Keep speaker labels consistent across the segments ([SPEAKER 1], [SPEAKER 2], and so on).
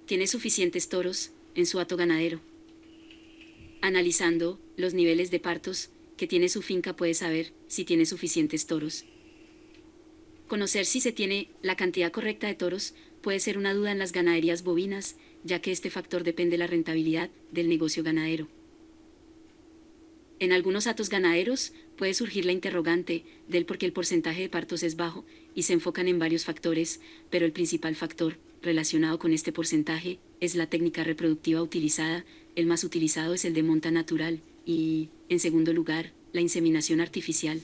[SPEAKER 1] tiene suficientes toros en su hato ganadero. Analizando los niveles de partos que tiene su finca puede saber si tiene suficientes toros. Conocer si se tiene la cantidad correcta de toros puede ser una duda en las ganaderías bovinas, ya que este factor depende de la rentabilidad del negocio ganadero. En algunos hatos ganaderos puede surgir la interrogante del por qué el porcentaje de partos es bajo y se enfocan en varios factores, pero el principal factor relacionado con este porcentaje es la técnica reproductiva utilizada. El más utilizado es el de monta natural y, en segundo lugar, la inseminación artificial.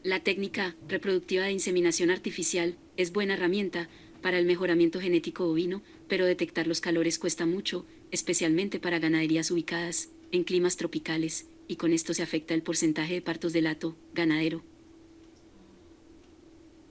[SPEAKER 1] La técnica reproductiva de inseminación artificial es buena herramienta para el mejoramiento genético bovino, pero detectar los calores cuesta mucho, especialmente para ganaderías ubicadas en climas tropicales, y con esto se afecta el porcentaje de partos del hato ganadero.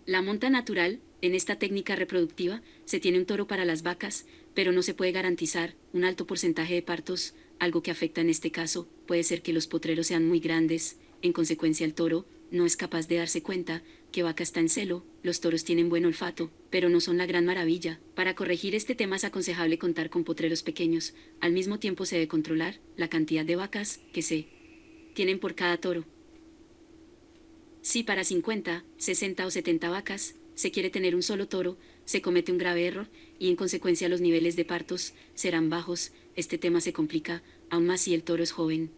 [SPEAKER 1] La monta natural, en esta técnica reproductiva, se tiene un toro para las vacas, pero no se puede garantizar un alto porcentaje de partos. Algo que afecta en este caso puede ser que los potreros sean muy grandes. En consecuencia, el toro no es capaz de darse cuenta que vaca está en celo. Los toros tienen buen olfato, pero no son la gran maravilla. Para corregir este tema es aconsejable contar con potreros pequeños. Al mismo tiempo se debe controlar la cantidad de vacas que se tienen por cada toro. Si para 50, 60 o 70 vacas se quiere tener un solo toro, se comete un grave error y en consecuencia los niveles de partos serán bajos. Este tema se complica aún más si el toro es joven.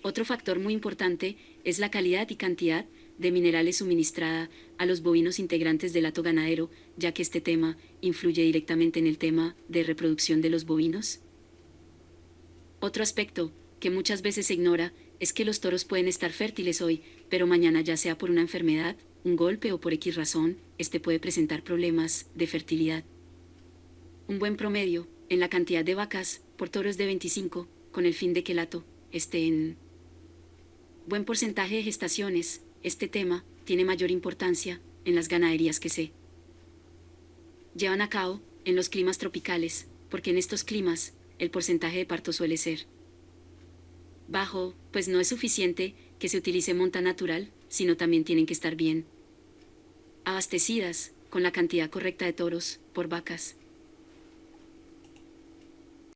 [SPEAKER 1] Otro factor muy importante es la calidad y cantidad de minerales suministrada a los bovinos integrantes del hato ganadero, ya que este tema influye directamente en el tema de reproducción de los bovinos. Otro aspecto que muchas veces se ignora es que los toros pueden estar fértiles hoy, pero mañana, ya sea por una enfermedad, un golpe o por X razón, este puede presentar problemas de fertilidad. Un buen promedio en la cantidad de vacas por toro es de 25, con el fin de que el hato esté en buen porcentaje de gestaciones. Este tema tiene mayor importancia en las ganaderías que se llevan a cabo en los climas tropicales, porque en estos climas el porcentaje de parto suele ser bajo, pues no es suficiente que se utilice monta natural, sino también tienen que estar bien abastecidas con la cantidad correcta de toros por vacas.